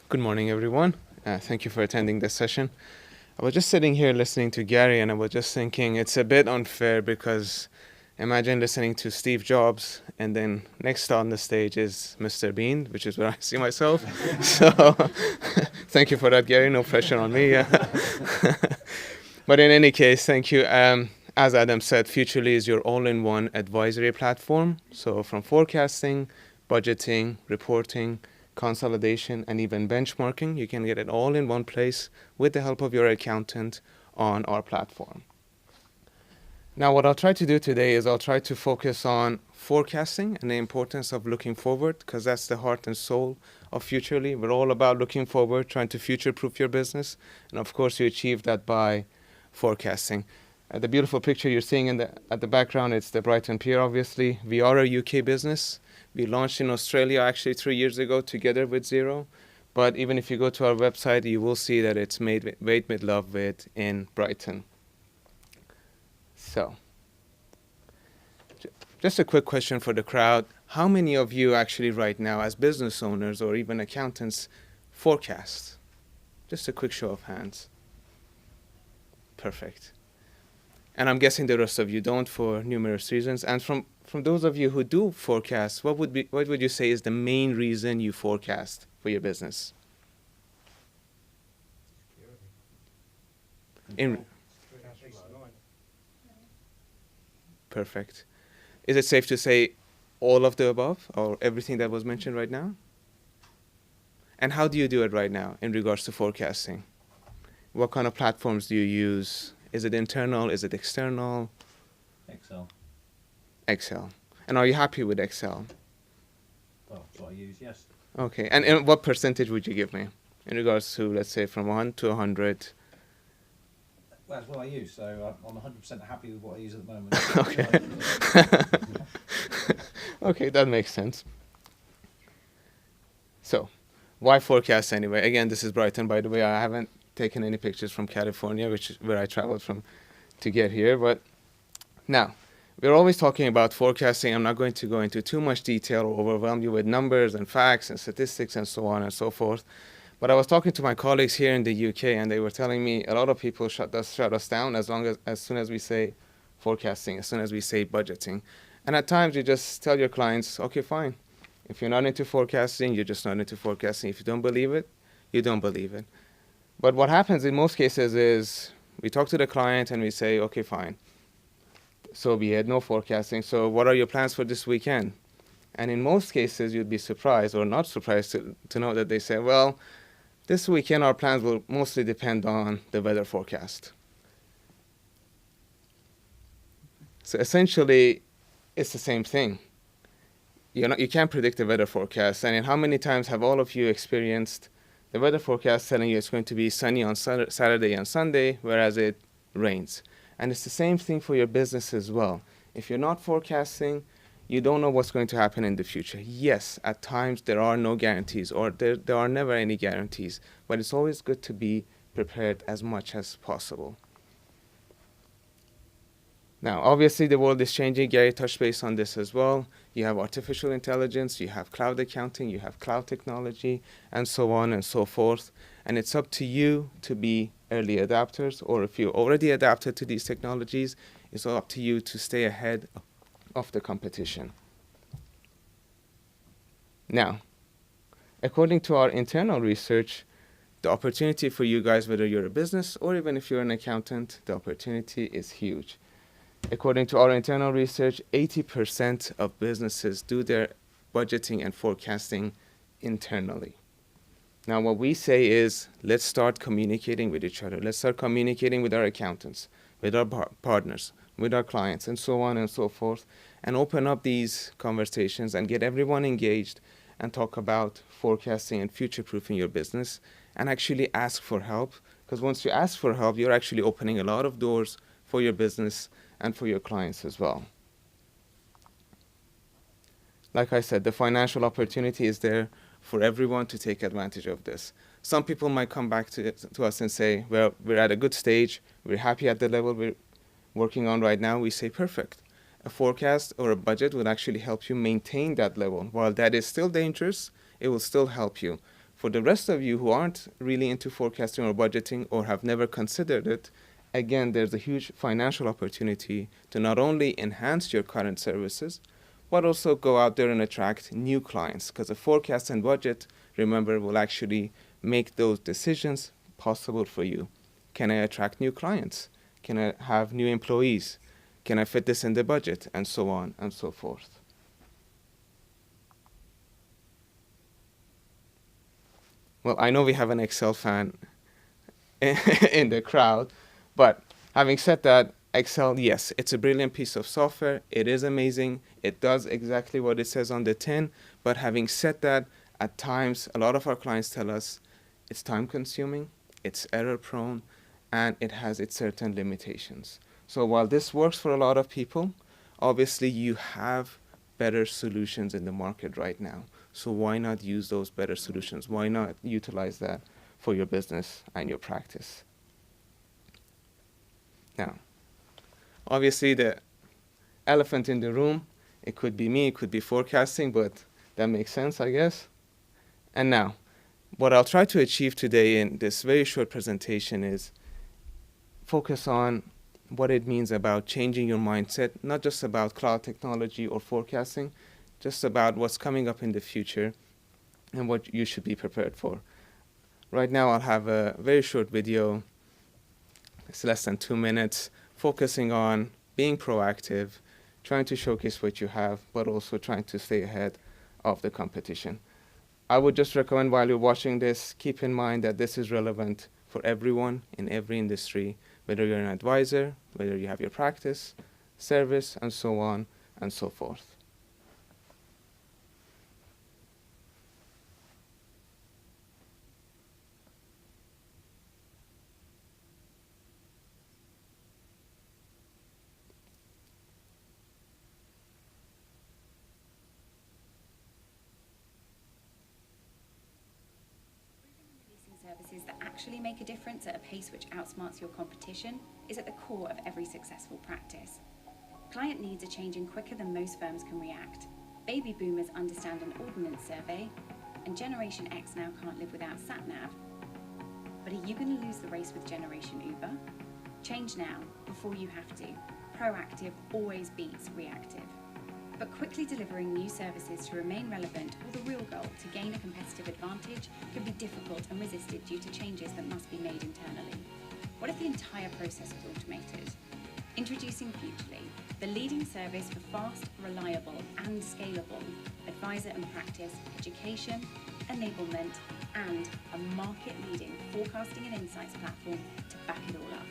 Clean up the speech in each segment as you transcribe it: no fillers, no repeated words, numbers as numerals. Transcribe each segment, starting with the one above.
Good morning, everyone. Thank you for attending this session. I was just sitting here listening to Gary, and I was just thinking it's a bit unfair because imagine listening to Steve Jobs, and then next on the stage is Mr. Bean, which is where I see myself. So thank you for that, Gary. No pressure on me. But in any case, thank you. As Adam said, FUTRLI is your all-in-one advisory platform. So from forecasting, budgeting, reporting, consolidation, and even benchmarking, you can get it all in one place with the help of your accountant on our platform. Now, what I'll try to do today is I'll try to focus on forecasting and the importance of looking forward, because that's the heart and soul of FUTRLI. We're all about looking forward, trying to future-proof your business, and of course, you achieve that by forecasting. The beautiful picture you're seeing at the background, it's the Brighton Pier, obviously. We are a UK business. We launched in Australia actually 3 years ago together with Xero. But even if you go to our website, you will see that it's made with love with in Brighton. So, just a quick question for the crowd. How many of you actually right now, as business owners or even accountants, forecast? Just a quick show of hands. Perfect. And I'm guessing the rest of you don't for numerous reasons. And from those of you who do forecast, what would you say is the main reason you forecast for your business? Perfect. Is it safe to say all of the above or everything that was mentioned right now? And how do you do it right now in regards to forecasting? What kind of platforms do you use? Is it internal? Is it external? Excel. Excel. And are you happy with Excel? Well, that's what I use, yes. Okay. And what percentage would you give me in regards to, let's say, from 1 to 100? Well, that's what I use, so I'm 100% happy with what I use at the moment. Okay. Okay, that makes sense. So, why forecast anyway? Again, this is Brighton, by the way. I haven't taken any pictures from California, which is where I traveled from to get here. But now, we're always talking about forecasting. I'm not going to go into too much detail or overwhelm you with numbers and facts and statistics and so on and so forth. But I was talking to my colleagues here in the UK, and they were telling me a lot of people shut us down as soon as we say forecasting, as soon as we say budgeting. And at times you just tell your clients, okay, fine. If you're not into forecasting, you're just not into forecasting. If you don't believe it, you don't believe it. But what happens in most cases is we talk to the client and we say, okay, fine. So we had no forecasting. So what are your plans for this weekend? And in most cases, you'd be surprised or not surprised to know that they say, well, this weekend our plans will mostly depend on the weather forecast. So essentially, it's the same thing. You can't predict the weather forecast. And how many times have all of you experienced the weather forecast telling you it's going to be sunny on Saturday and Sunday, whereas it rains? And it's the same thing for your business as well. If you're not forecasting, you don't know what's going to happen in the future. Yes, at times there are no guarantees, or there are never any guarantees, but it's always good to be prepared as much as possible. Now, obviously, the world is changing. Gary touched base on this as well. You have artificial intelligence, you have cloud accounting, you have cloud technology, and so on and so forth. And it's up to you to be early adapters, or if you're already adapted to these technologies, it's up to you to stay ahead of the competition. Now, according to our internal research, the opportunity for you guys, whether you're a business or even if you're an accountant, the opportunity is huge. According to our internal research, 80% of businesses do their budgeting and forecasting internally. Now, what we say is, let's start communicating with each other. Let's start communicating with our accountants, with our partners, with our clients, and so on and so forth, and open up these conversations and get everyone engaged and talk about forecasting and future-proofing your business, and actually ask for help. Because once you ask for help, you're actually opening a lot of doors for your business and for your clients as well. Like I said, the financial opportunity is there for everyone to take advantage of this. Some people might come back to us and say, well, we're at a good stage, we're happy at the level we're working on right now. We say, perfect. A forecast or a budget would actually help you maintain that level. While that is still dangerous, it will still help you. For the rest of you who aren't really into forecasting or budgeting or have never considered it, again, there's a huge financial opportunity to not only enhance your current services, but also go out there and attract new clients, because a forecast and budget, remember, will actually make those decisions possible for you. Can I attract new clients? Can I have new employees? Can I fit this in the budget? And so on and so forth. Well, I know we have an Excel fan in the crowd, but having said that, Excel, yes, it's a brilliant piece of software. It is amazing. It does exactly what it says on the tin. But having said that, at times, a lot of our clients tell us it's time consuming, it's error prone, and it has its certain limitations. So while this works for a lot of people, obviously you have better solutions in the market right now. So why not use those better solutions? Why not utilize that for your business and your practice? Now, obviously the elephant in the room, it could be me, it could be forecasting, but that makes sense, I guess. And now, what I'll try to achieve today in this very short presentation is focus on what it means about changing your mindset, not just about cloud technology or forecasting, just about what's coming up in the future and what you should be prepared for. Right now, I'll have a very short video. It's less than 2 minutes, focusing on being proactive, trying to showcase what you have, but also trying to stay ahead of the competition. I would just recommend while you're watching this, keep in mind that this is relevant for everyone in every industry, whether you're an advisor, whether you have your practice, service, and so on and so forth. Services that actually make a difference at a pace which outsmarts your competition is at the core of every successful practice. Client needs are changing quicker than most firms can react. Baby boomers understand an ordnance survey, and Generation X now can't live without sat-nav. But are you going to lose the race with Generation Uber? Change now, before you have to. Proactive always beats reactive. But quickly delivering new services to remain relevant, or the real goal, to gain a competitive advantage, can be difficult and resisted due to changes that must be made internally. What if the entire process was automated? Introducing FUTRLI, the leading service for fast, reliable and scalable advisor and practice, education, enablement, and a market-leading forecasting and insights platform to back it all up.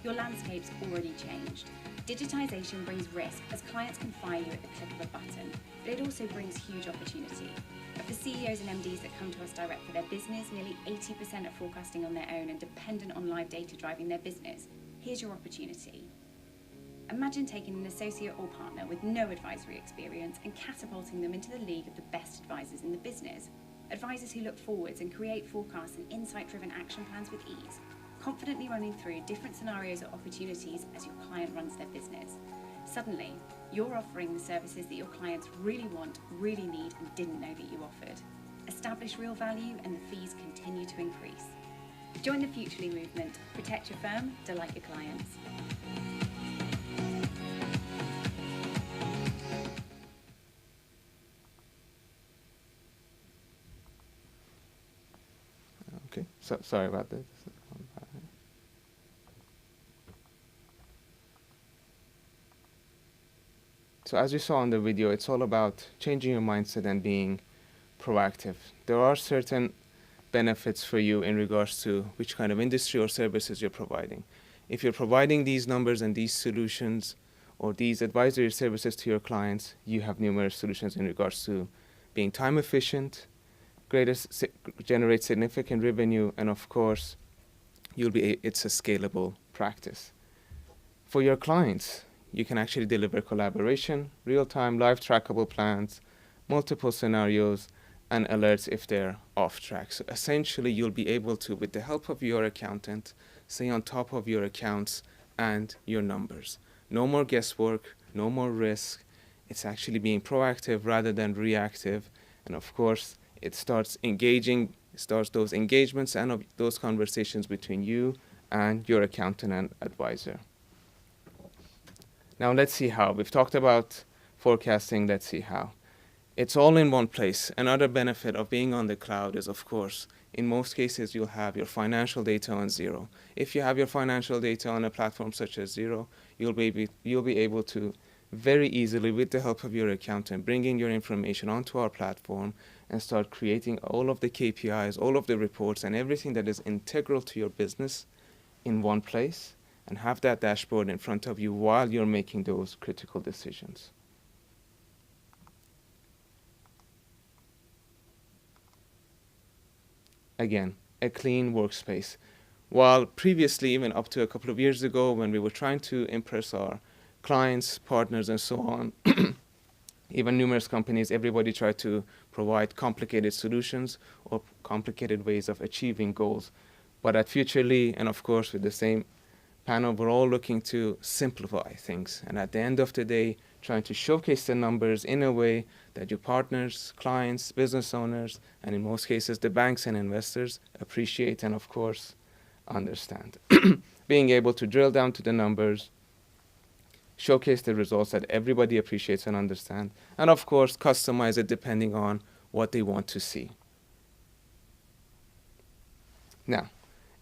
Your landscape's already changed. Digitization brings risk as clients can fire you at the click of a button, but it also brings huge opportunity. Of the CEOs and MDs that come to us direct for their business, nearly 80% are forecasting on their own and dependent on live data driving their business. Here's your opportunity. Imagine taking an associate or partner with no advisory experience and catapulting them into the league of the best advisors in the business. Advisors who look forwards and create forecasts and insight-driven action plans with ease, confidently running through different scenarios or opportunities as your client runs their business. Suddenly, you're offering the services that your clients really want, really need, and didn't know that you offered. Establish real value and the fees continue to increase. Join the FUTRLI movement. Protect your firm, delight your clients. Okay, so sorry about this. So as you saw in the video, it's all about changing your mindset and being proactive. There are certain benefits for you in regards to which kind of industry or services you're providing. If you're providing these numbers and these solutions or these advisory services to your clients, you have numerous solutions in regards to being time efficient, generate significant revenue, and of course, it's a scalable practice. For your clients, you can actually deliver collaboration, real-time, live trackable plans, multiple scenarios, and alerts if they're off track. So essentially, you'll be able to, with the help of your accountant, stay on top of your accounts and your numbers. No more guesswork, no more risk. It's actually being proactive rather than reactive. And of course, it starts engaging It starts those engagements and those conversations between you and your accountant and advisor. Now let's see how. We've talked about forecasting, let's see how. It's all in one place. Another benefit of being on the cloud is, of course, in most cases, you'll have your financial data on Xero. If you have your financial data on a platform such as Xero, you'll be able to very easily, with the help of your accountant, bringing your information onto our platform and start creating all of the KPIs, all of the reports, and everything that is integral to your business in one place, and have that dashboard in front of you while you're making those critical decisions. Again, a clean workspace. While previously, even up to a couple of years ago, when we were trying to impress our clients, partners, and so on, even numerous companies, everybody tried to provide complicated solutions or complicated ways of achieving goals. But at FUTRLI, and of course with the same panel, we're all looking to simplify things. And at the end of the day, trying to showcase the numbers in a way that your partners, clients, business owners, and in most cases the banks and investors appreciate and of course understand. Being able to drill down to the numbers, showcase the results that everybody appreciates and understands, and of course customize it depending on what they want to see. Now,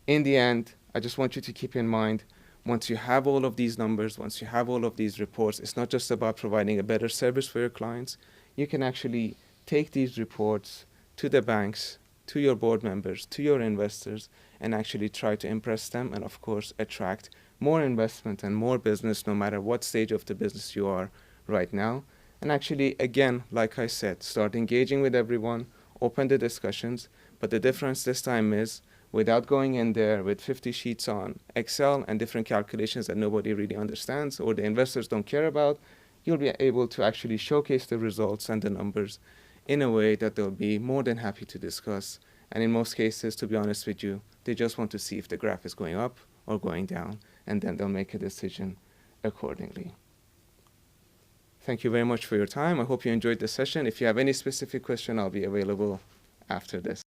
in the end, I just want you to keep in mind, once you have all of these numbers, once you have all of these reports, it's not just about providing a better service for your clients. You can actually take these reports to the banks, to your board members, to your investors, and actually try to impress them and, of course, attract more investment and more business no matter what stage of the business you are right now. And actually, again, like I said, start engaging with everyone, open the discussions, but the difference this time is without going in there with 50 sheets on Excel and different calculations that nobody really understands or the investors don't care about, you'll be able to actually showcase the results and the numbers in a way that they'll be more than happy to discuss. And in most cases, to be honest with you, they just want to see if the graph is going up or going down, and then they'll make a decision accordingly. Thank you very much for your time. I hope you enjoyed the session. If you have any specific question, I'll be available after this.